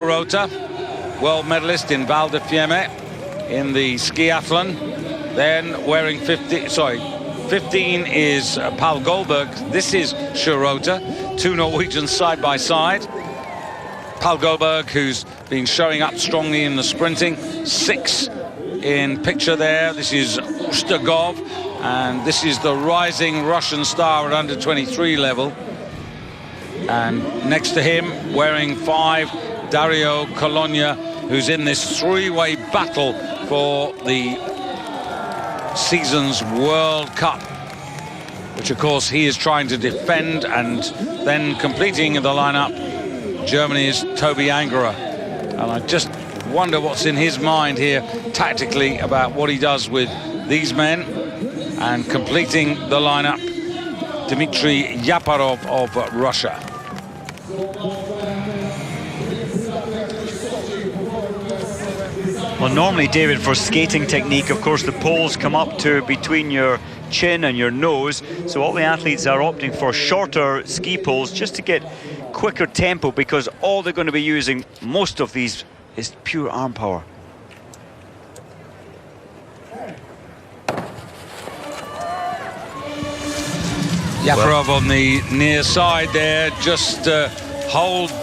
Rota, world medalist in Val di Fiemme in the skiathlon. Then wearing 15 is Paul Goldberg. This is Shirota, two Norwegians side by side. Paul Goldberg, who's been showing up strongly in the sprinting, 6 in picture there. This is Ustugov, and this is the rising Russian star at under 23 level. And next to him, wearing 5, Dario Colonia, who's in this three-way battle for the season's World Cup, which of course he is trying to defend. And then completing the lineup, Germany's Toby Angera. And I just wonder what's in his mind here tactically about what he does with these men. And completing the lineup, Dmitry Yaparov of Russia. Well, normally, David, for skating technique, of course, the poles come up to between your chin and your nose. So all the athletes are opting for shorter ski poles just to get quicker tempo, because all they're going to be using, most of these, is pure arm power. Yaparov on the near side there, just holding.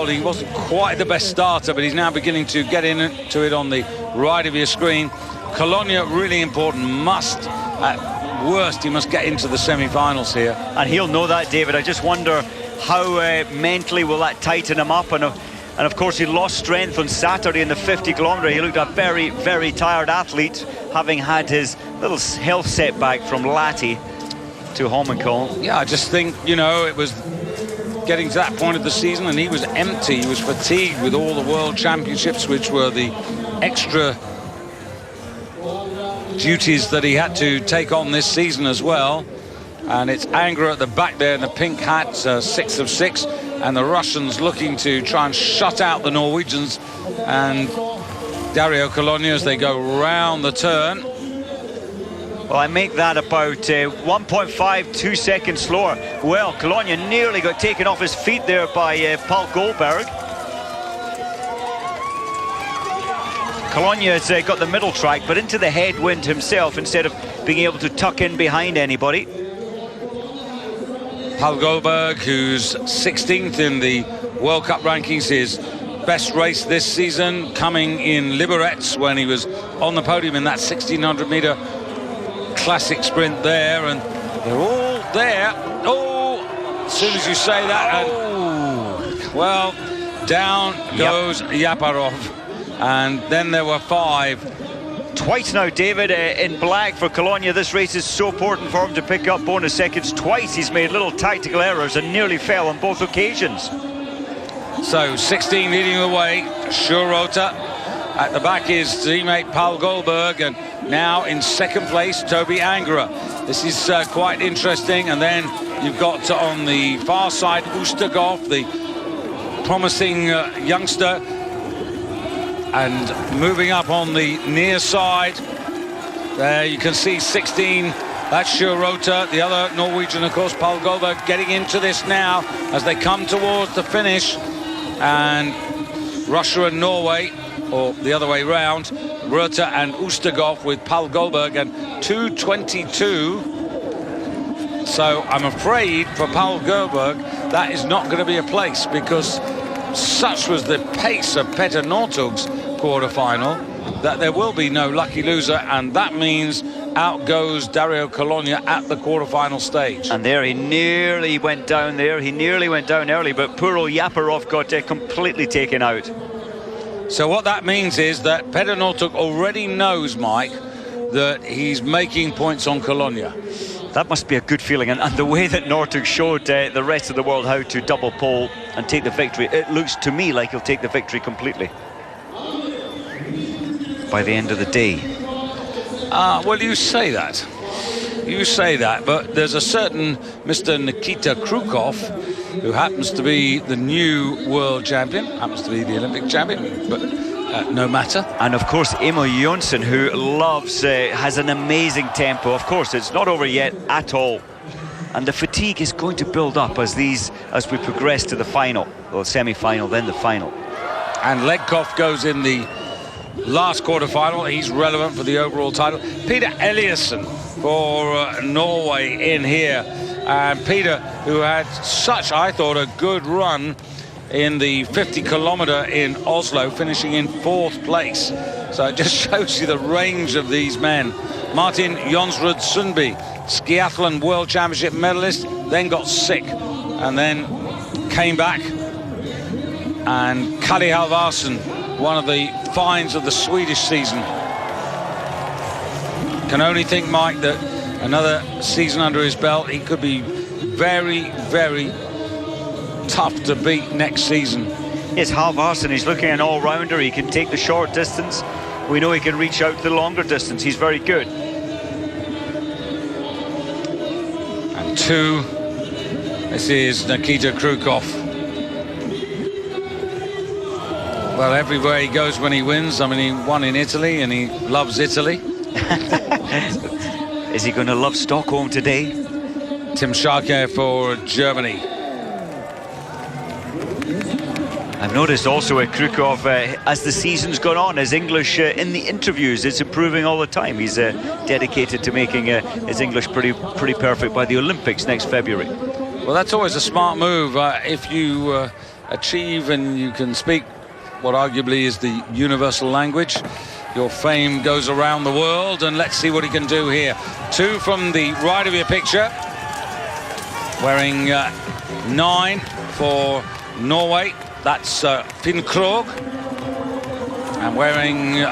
He wasn't quite the best starter, but he's now beginning to get into it on the right of your screen. Colonia, really important, at worst, he must get into the semi-finals here. And he'll know that, David. I just wonder how mentally will that tighten him up. And of course, he lost strength on Saturday in the 50 kilometre. He looked a very, very tired athlete, having had his little health setback from Lati to Holmenkollen. Yeah, I just think, you know, it was getting to that point of the season and he was empty. He was fatigued with all the world championships, which were the extra duties that he had to take on this season as well. And it's Angera at the back there in the pink hat, 6 of 6, and the Russians looking to try and shut out the Norwegians and Dario Colonia as they go round the turn. Well, I make that about 1.52 seconds slower. Well, Colonia nearly got taken off his feet there by Paul Goldberg. Colonia has got the middle track, but into the headwind himself instead of being able to tuck in behind anybody. Paul Goldberg, who's 16th in the World Cup rankings, his best race this season coming in Liberec when he was on the podium in that 1600-meter classic sprint there, and they're all there. Oh, as soon as you say that, and well, down goes Yaparov, and then there were 5. Twice now, David, in black for Colonia. This race is so important for him to pick up bonus seconds. Twice he's made little tactical errors and nearly fell on both occasions. So 16 leading the way, Shirota. At the back is teammate Paul Goldberg, and now in second place, Toby Angera. This is quite interesting. And then you've got on the far side, Ustugov, the promising youngster. And moving up on the near side, there you can see 16, that's Shirota. The other Norwegian, of course, Paul Goldberg, getting into this now as they come towards the finish. And Russia and Norway, or the other way round, Rota and Ustugov with Paul Goldberg, and 2:22. So I'm afraid for Paul Goldberg that is not going to be a place, because such was the pace of Petter Northug's quarter-final that there will be no lucky loser, and that means out goes Dario Colonia at the quarter-final stage. And there he nearly went down there. He nearly went down early, but poor old Yaparov got completely taken out. So what that means is that Petter Northug already knows, Mike, that he's making points on Colonia. That must be a good feeling, and the way that Northug showed the rest of the world how to double pole and take the victory, it looks to me like he'll take the victory completely by the end of the day. Well, you say that. You say that, but there's a certain Mr. Nikita Krukov, who happens to be the new world champion, happens to be the Olympic champion, but no matter. And of course, Emil Jonsson, who loves, has an amazing tempo. Of course, it's not over yet at all. And the fatigue is going to build up as we progress to the final, or semi-final, then the final. And Ledkov goes in the last quarter-final. He's relevant for the overall title. Peter Eliasson for Norway in here. And Peter, who had such, I thought, a good run in the 50-kilometer in Oslo, finishing in 4th place. So it just shows you the range of these men. Martin Jonsrud Sundby, skiathlon world championship medalist, then got sick and then came back. And Kalle Halvarsson, one of the finds of the Swedish season. Can only think, Mike, that another season under his belt, he could be very, very tough to beat next season. Yes, Halvarsson, he's looking an all-rounder. He can take the short distance. We know he can reach out to the longer distance. He's very good. And 2, this is Nikita Krukov. Well, everywhere he goes when he wins. I mean, he won in Italy and he loves Italy. Is he going to love Stockholm today? Tim Scharke for Germany. I've noticed also with Krukov, as the season's gone on, his English in the interviews is improving all the time. He's dedicated to making his English pretty perfect by the Olympics next February. Well, that's always a smart move. If you achieve and you can speak what arguably is the universal language, your fame goes around the world. And let's see what he can do here. 2 from the right of your picture, wearing 9 for Norway. That's Finn Krogh. And wearing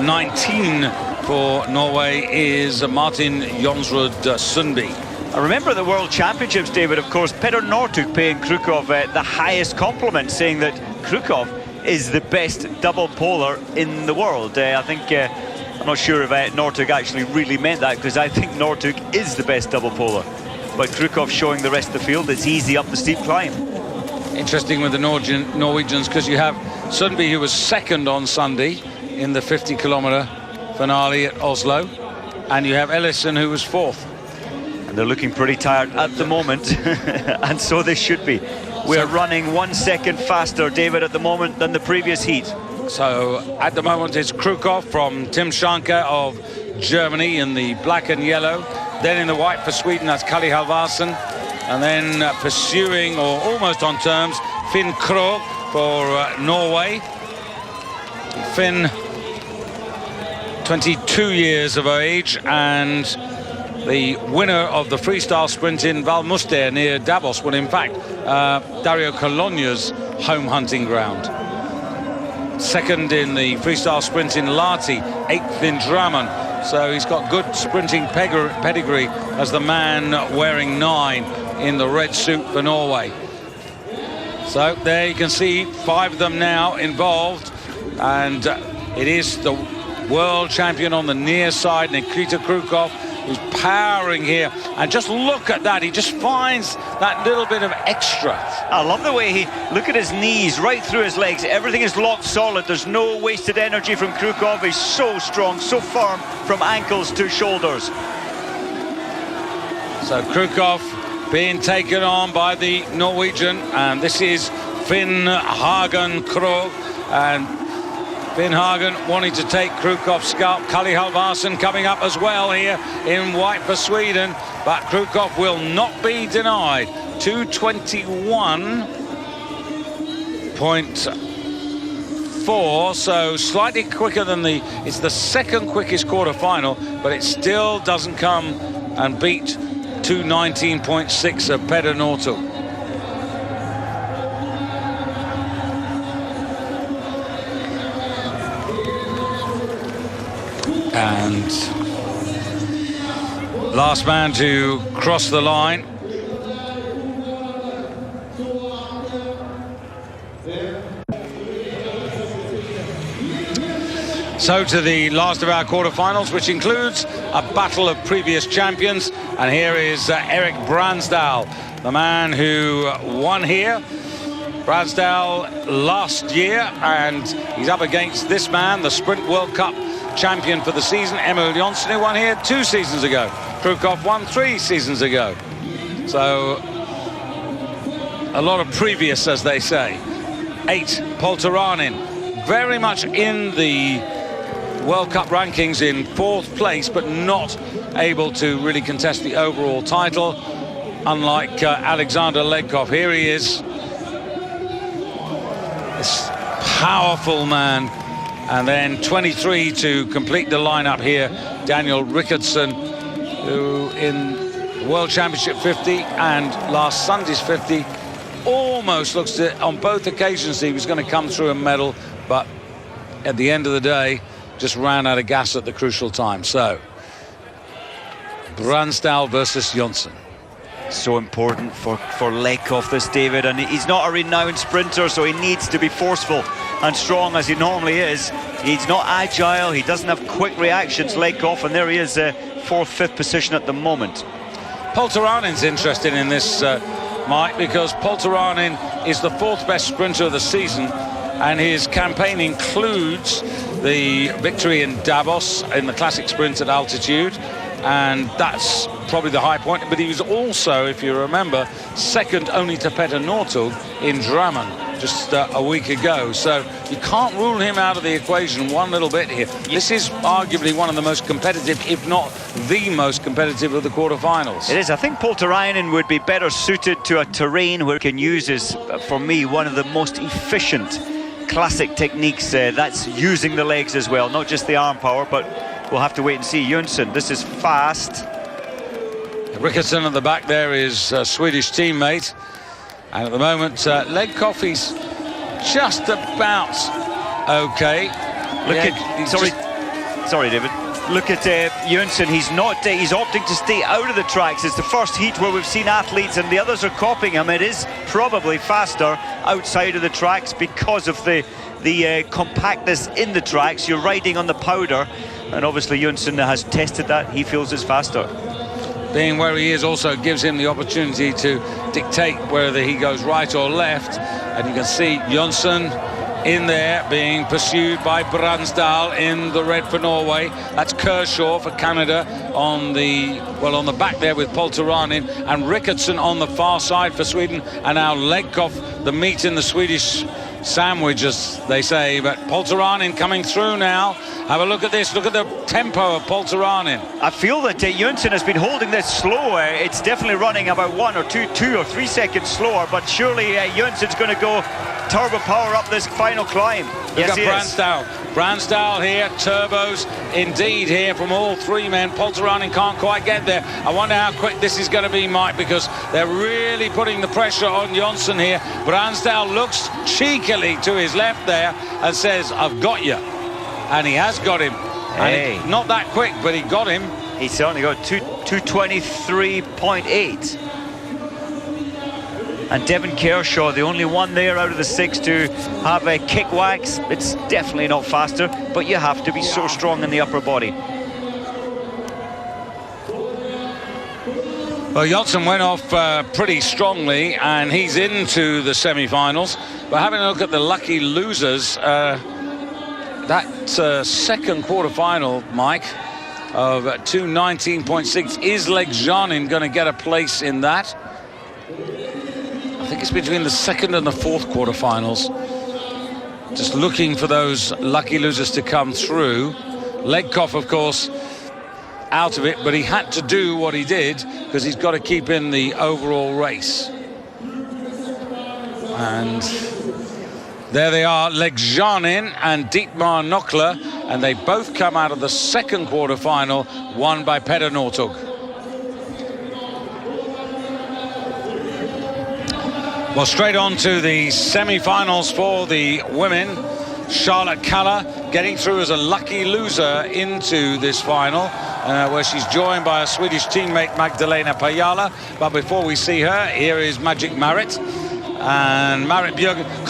19 for Norway is Martin Jonsrud Sundby. I remember the World Championships, David, of course, Petter Northug paying Krukov the highest compliment, saying that Krukov is the best double polar in the world. I think, I'm not sure if Northug actually really meant that, because I think Northug is the best double polar. But Krukov showing the rest of the field it's easy up the steep climb. Interesting with the Norwegians, because you have Sundby, who was 2nd on Sunday in the 50-kilometer finale at Oslo, and you have Eliasson, who was 4th. And they're looking pretty tired at the moment, and so they should be. We're running 1 second faster, David, at the moment than the previous heat. So at the moment it's Krukov from Tim Scharke of Germany in the black and yellow. Then in the white for Sweden, that's Kalle Halvarsson. And then pursuing, or almost on terms, Finn Krogh for Norway. Finn, 22 years of age, and the winner of the freestyle sprint in Valmuster near Davos, well, in fact, Dario Cologna's home hunting ground. 2nd in the freestyle sprint in Lahti, 8th in Drammen. So he's got good sprinting pedigree as the man wearing 9 in the red suit for Norway. So there you can see 5 of them now involved, and it is the world champion on the near side, Nikita Krukov, who's powering here. And just look at that, he just finds that little bit of extra. I love the way look at his knees, right through his legs. Everything is locked solid. There's no wasted energy from Krukov. He's so strong, so firm from ankles to shoulders. So Krukov being taken on by the Norwegian, and this is Finn Hagen Krogh, and Finn Hagen wanting to take Krukov's scalp. Kalle Halvarsson coming up as well here in white for Sweden, but Krukov will not be denied. 2:21.4, so slightly quicker than it's the 2nd quickest quarter-final, but it still doesn't come and beat 2:19.6 of Petter Northug. And last man to cross the line. So to the last of our quarterfinals, which includes a battle of previous champions. And here is Erik Bransdal, the man who won here. Bransdal last year, and he's up against this man, the Sprint World Cup champion for the season, Emil Jonsson, who won here 2 seasons ago. Krukov won 3 seasons ago. So a lot of previous, as they say. 8, Polteranen, very much in the World Cup rankings in 4th place, but not able to really contest the overall title, unlike Alexander Legkov. Here he is, this powerful man. And then 23 to complete the lineup here, Daniel Rickardson, who in the World Championship 50 and last Sunday's 50 almost looks to, on both occasions, he was going to come through and medal, but at the end of the day just ran out of gas at the crucial time. So Bransdal versus Jonsson. So important for Legkov, this, David, and he's not a renowned sprinter, so he needs to be forceful and strong as he normally is. He's not agile, he doesn't have quick reactions, Legkov, and there he is, 4th, 5th position at the moment. Polteranen's interested in this, Mike, because Polteranen is the 4th best sprinter of the season, and his campaign includes the victory in Davos in the classic sprint at altitude, and that's probably the high point. But he was also, if you remember, second only to Petter Northug in Drammen just a week ago. So you can't rule him out of the equation one little bit here. This is arguably one of the most competitive, if not the most competitive, of the quarterfinals. It is. I think Polteranen would be better suited to a terrain where he can use his, for me, one of the most efficient classic techniques. That's using the legs as well, not just the arm power, but we'll have to wait and see. Jonsson, this is fast. Rickardson at the back there is a Swedish teammate, and at the moment Legkov is just about okay. Look at sorry David, look at Jonsson. He's opting to stay out of the tracks. It's the first heat where we've seen athletes and the others are copying him. It is probably faster outside of the tracks because of the compactness in the tracks. You're riding on the powder, and obviously Jonsson has tested that. He feels it's faster. Being where he is also gives him the opportunity to dictate whether he goes right or left, and you can see Jonsson in there being pursued by Bransdal in the red for Norway. That's Kershaw for Canada on the back there with Polteranen, and Rickardson on the far side for Sweden, and now Legkov, the meat in the Swedish sandwich, as they say. But Polteranen coming through now. Have a look at this. Look at the tempo of Polteranen. I feel that Jonsson has been holding this slow. It's definitely running about 1 or 2 or 3 seconds slower, but surely Jonsson's going to go turbo power up this final climb. Look at Bransdal. Bransdal here, turbos indeed here from all 3 men. Polteranen can't quite get there. I wonder how quick this is going to be, Mike, because they're really putting the pressure on Jonsson here. Bransdal looks cheekily to his left there and says, I've got you. And he has got him. Hey. And not that quick, but he got him. He certainly got 2:23.8. And Devon Kershaw, the only one there out of the 6 to have a kick wax. It's definitely not faster, but you have to be so strong in the upper body. Well, Jonsson went off pretty strongly, and he's into the semi-finals. But having a look at the lucky losers, that second quarter-final, Mike, of 2:19.6, is Legjanin going to get a place in that? I think it's between the second and the fourth quarterfinals. Just looking for those lucky losers to come through. Legkov, of course, out of it, but he had to do what he did because he's got to keep in the overall race. And there they are, Legjanin and Dietmar Knockler, and they both come out of the second quarterfinal, won by Petter Northug. Well, straight on to the semi-finals for the women. Charlotte Kalla getting through as a lucky loser into this final, where she's joined by a Swedish teammate, Magdalena Pajala. But before we see her, here is Magic Marit. And Marit Björgen